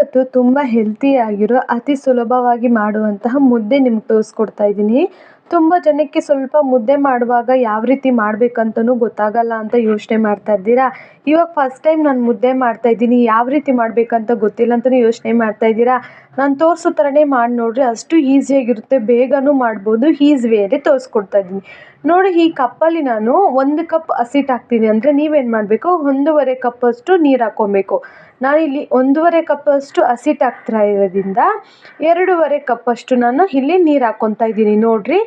ಇವತ್ತು ತುಂಬ ಹೆಲ್ತಿಯಾಗಿರೋ ಅತಿ ಸುಲಭವಾಗಿ ಮಾಡುವಂತಹ ಮುದ್ದೆ ನಿಮ್ಗೆ ತೋರಿಸ್ಕೊಡ್ತಾ ಇದ್ದೀನಿ. ತುಂಬ ಜನಕ್ಕೆ ಸ್ವಲ್ಪ ಮುದ್ದೆ ಮಾಡುವಾಗ ಯಾವ ರೀತಿ ಮಾಡಬೇಕಂತನೂ ಗೊತ್ತಾಗಲ್ಲ ಅಂತ ಯೋಚನೆ ಮಾಡ್ತಾ ಇದ್ದೀರಾ. ಇವಾಗ ಫಸ್ಟ್ ಟೈಮ್ ನಾನು ಮುದ್ದೆ ಮಾಡ್ತಾ ಇದ್ದೀನಿ, ಯಾವ ರೀತಿ ಮಾಡಬೇಕಂತ ಗೊತ್ತಿಲ್ಲ ಅಂತಲೂ ಯೋಚನೆ ಮಾಡ್ತಾ ಇದ್ದೀರಾ. ನಾನು ತೋರಿಸೋ ಥರನೇ ಮಾಡಿ ನೋಡಿರಿ, ಅಷ್ಟು ಈಸಿಯಾಗಿರುತ್ತೆ, ಬೇಗನೂ ಮಾಡ್ಬೋದು. ಈಸಿ ವೇಯಲ್ಲಿ ತೋರಿಸ್ಕೊಡ್ತಾ ಇದ್ದೀನಿ ನೋಡಿ. ಈ ಕಪ್ಪಲ್ಲಿ ನಾನು 1 ಕಪ್ ಹಸಿಟ್ಟು ಹಾಕ್ತೀನಿ ಅಂದರೆ ನೀವೇನು ಮಾಡಬೇಕು, 1.5 ಕಪ್ಪಷ್ಟು ನೀರು ಹಾಕ್ಕೊಬೇಕು. ನಾನಿಲ್ಲಿ 1.5 ಕಪ್ಪಷ್ಟು ಹಸಿಟ್ಟು ಹಾಕ್ತಾ ಇರೋದ್ರಿಂದ 2.5 ಕಪ್ಪಷ್ಟು ನಾನು ಇಲ್ಲಿ ನೀರು ಹಾಕ್ಕೊತಾ ಇದ್ದೀನಿ ನೋಡಿರಿ.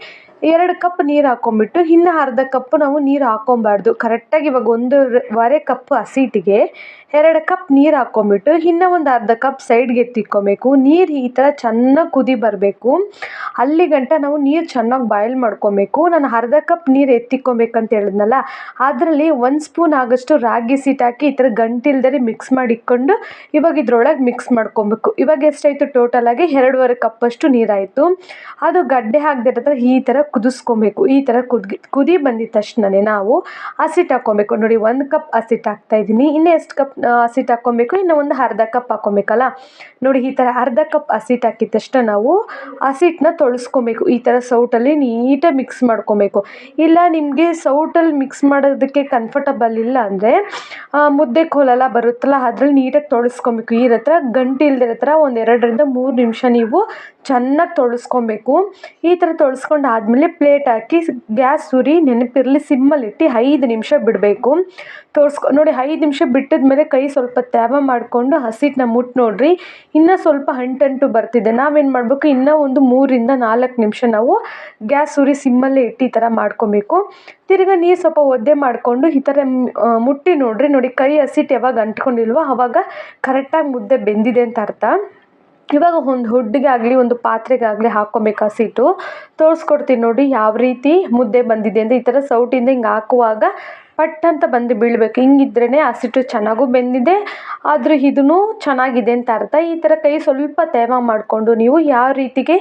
2 ಕಪ್ ನೀರು ಹಾಕ್ಕೊಂಬಿಟ್ಟು ಇನ್ನು ಅರ್ಧ ಕಪ್ ನಾವು ನೀರು ಹಾಕ್ಕೊಬಾರ್ದು. ಕರೆಕ್ಟಾಗಿ ಇವಾಗ 1.5 ಕಪ್ ಹಸಿಟ್ಟಿಗೆ 2 ಕಪ್ ನೀರು ಹಾಕ್ಕೊಂಬಿಟ್ಟು ಇನ್ನೂ ಒಂದು ಅರ್ಧ ಕಪ್ ಸೈಡ್ಗೆ ಎತ್ತಿಕ್ಕೊಬೇಕು. ನೀರು ಈ ಥರ ಚೆನ್ನಾಗಿ ಕುದಿ ಬರಬೇಕು. ಅಲ್ಲಿ ಗಂಟ ನಾವು ನೀರು ಚೆನ್ನಾಗಿ ಬಾಯ್ಲ್ ಮಾಡ್ಕೊಬೇಕು. ನಾನು ಅರ್ಧ ಕಪ್ ನೀರು ಎತ್ತಿಕ್ಕೊಬೇಕಂತ ಹೇಳಿದ್ನಲ್ಲ, ಅದರಲ್ಲಿ 1 ಸ್ಪೂನ್ ಆಗೋಷ್ಟು ರಾಗಿ ಹಸಿಟ್ಟು ಹಾಕಿ ಈ ಥರ ಗಂಟಿಲ್ದರೆ ಮಿಕ್ಸ್ ಮಾಡಿ ಇಟ್ಕೊಂಡು ಇವಾಗ ಇದ್ರೊಳಗೆ ಮಿಕ್ಸ್ ಮಾಡ್ಕೊಬೇಕು. ಇವಾಗ ಎಷ್ಟಾಯಿತು, ಟೋಟಲಾಗಿ 2.5 ಕಪ್ಪಷ್ಟು ನೀರಾಯಿತು. ಅದು ಗಡ್ಡೆ ಹಾಕದಿರೋ ಈ ಥರ ಕುದಿಸ್ಕೊಬೇಕು. ಈ ಥರ ಕುದಿ ಬಂದಿದ ತಕ್ಷಣವೇ ನಾವು ಹಸಿಟ್ಟು ಹಾಕ್ಕೊಬೇಕು ನೋಡಿ. 1 ಕಪ್ ಹಸಿಟ್ಟು ಹಾಕ್ತಾಯಿದ್ದೀನಿ. ಇನ್ನೂ ಎಷ್ಟು ಕಪ್ ಹಸಿಟ್ಟು ಹಾಕ್ಕೊಬೇಕು, ಇನ್ನೂ ಒಂದು ಅರ್ಧ ಕಪ್ ಹಾಕ್ಕೊಬೇಕಲ್ಲ ನೋಡಿ. ಈ ಥರ ಅರ್ಧ ಕಪ್ ಹಸಿಟ್ಟು ಹಾಕಿದ ತಕ್ಷಣ ನಾವು ಹಸಿಟ್ಟನ್ನ ತೊಳಸ್ಕೊಬೇಕು. ಈ ಥರ ಸೌಟಲ್ಲಿ ನೀಟಾಗಿ ಮಿಕ್ಸ್ ಮಾಡ್ಕೊಬೇಕು. ಇಲ್ಲ ನಿಮಗೆ ಸೌಟಲ್ಲಿ ಮಿಕ್ಸ್ ಮಾಡೋದಕ್ಕೆ ಕಂಫರ್ಟಬಲ್ ಇಲ್ಲ ಅಂದರೆ ಮುದ್ದೆ ಕೋಲೆಲ್ಲ ಬರುತ್ತಲ್ಲ, ಅದ್ರಲ್ಲಿ ನೀಟಾಗಿ ತೊಳಸ್ಕೊಬೇಕು. ಈ ಹತ್ರ ಗಂಟು ಇಲ್ದಿರೋ ಥರ ಒಂದು 2ರಿಂದ 3 ನಿಮಿಷ ನೀವು ಚೆನ್ನಾಗಿ ತೊಳಸ್ಕೊಬೇಕು. ಈ ಥರ ತೊಳಸ್ಕೊಂಡು ಆದಮೇಲೆ ಪ್ಲೇಟ್ ಹಾಕಿ ಗ್ಯಾಸ್ ಉರಿ ನೆನಪಿರಲಿ ಸಿಮ್ಮಲ್ಲಿಟ್ಟು 5 ನಿಮಿಷ ಬಿಡಬೇಕು. ನೋಡಿ 5 ನಿಮಿಷ ಬಿಟ್ಟಿದ್ಮೇಲೆ ಕೈ ಸ್ವಲ್ಪ ತ್ಯಾವ ಮಾಡಿಕೊಂಡು ಹಸಿಟ್ಟನ್ನ ಮುಟ್ಟು ನೋಡಿರಿ, ಇನ್ನೂ ಸ್ವಲ್ಪ ಅಂಟು ಬರ್ತಿದೆ. ನಾವೇನು ಮಾಡಬೇಕು, ಇನ್ನೂ ಒಂದು 3ರಿಂದ 4 ನಿಮಿಷ ನಾವು ಗ್ಯಾಸ್ ಉರಿ ಸಿಮ್ಮಲ್ಲೇ ಇಟ್ಟು ಈ ಥರ ಮಾಡ್ಕೊಬೇಕು. ತಿರ್ಗಿ ನೀರು ಸ್ವಲ್ಪ ಒದ್ದೆ ಮಾಡಿಕೊಂಡು ಈ ಥರ ಮುಟ್ಟಿ ನೋಡಿ ಕೈ ಹಸಿಟ್ಟು ಯಾವಾಗ ಅಂಟ್ಕೊಂಡಿಲ್ವೋ ಆವಾಗ ಕರೆಕ್ಟಾಗಿ ಮುದ್ದೆ ಬೆಂದಿದೆ ಅಂತ ಅರ್ಥ. ಇವಾಗ ಒಂದು ಹುಡ್ಡಿಗಾಗಲಿ ಒಂದು ಪಾತ್ರೆಗಾಗಲಿ ಹಾಕ್ಕೊಬೇಕು ಹಸಿಟ್ಟು. ತೋರಿಸ್ಕೊಡ್ತೀನಿ ನೋಡಿ ಯಾವ ರೀತಿ ಮುದ್ದೆ ಬಂದಿದೆ ಅಂತ. ಈ ಥರ ಸೌಟಿಂದ ಹಿಂಗೆ ಹಾಕುವಾಗ ಪಟ್ ಅಂತ ಬಂದು ಬೀಳಬೇಕು. ಹಿಂಗಿದ್ರೇ ಹಸಿಟ್ಟು ಚೆನ್ನಾಗೂ ಬೆಂದಿದೆ, ಆದರೂ ಇದೂ ಚೆನ್ನಾಗಿದೆ ಅಂತ ಅರ್ಥ. ಈ ಥರ ಕೈ ಸ್ವಲ್ಪ ತೇವ ಮಾಡಿಕೊಂಡು ನೀವು ಯಾವ ರೀತಿಗೆ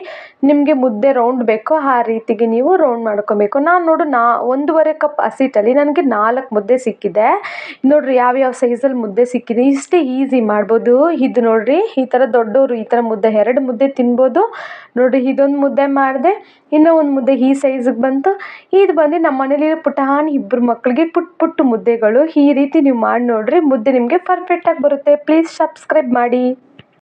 ನಿಮಗೆ ಮುದ್ದೆ ರೌಂಡ್ ಬೇಕೋ ಆ ರೀತಿಗೆ ನೀವು ರೌಂಡ್ ಮಾಡ್ಕೊಬೇಕು. ನಾನು 1.5 ಕಪ್ ಹಸಿಟ್ಟಲ್ಲಿ ನನಗೆ 4 ಮುದ್ದೆ ಸಿಕ್ಕಿದೆ ನೋಡಿರಿ. ಯಾವ್ಯಾವ ಸೈಜಲ್ಲಿ ಮುದ್ದೆ ಸಿಕ್ಕಿದೆ, ಇಷ್ಟೇ ಈಸಿ ಮಾಡ್ಬೋದು. ಇದು ನೋಡಿರಿ, ಈ ಥರ ದೊಡ್ಡವರು ಈ ಥರ ಮುದ್ದೆ 2 ಮುದ್ದೆ ತಿನ್ಬೋದು ನೋಡಿರಿ. ಇದೊಂದು ಮುದ್ದೆ ಮಾಡಿದೆ, ಇನ್ನೂ ಒಂದು ಮುದ್ದೆ ಈ ಸೈಜಿಗೆ ಬಂತು. ಇದು ಬಂದು ನಮ್ಮ ಮನೇಲಿ ಪುಟಾಣಿ 2 ಮಕ್ಕಳಿಗೆ ಪುಟ್ಟು ಮುದ್ದೆಗಳು. ಈ ರೀತಿ ನೀವು ಮಾಡಿ ನೋಡಿರಿ, ಮುದ್ದೆ ನಿಮಗೆ ಪರ್ಫೆಕ್ಟಾಗಿ ಬರುತ್ತೆ. ಪ್ಲೀಸ್ ಸಬ್ಸ್ಕ್ರೈಬ್ ಮಾಡಿ.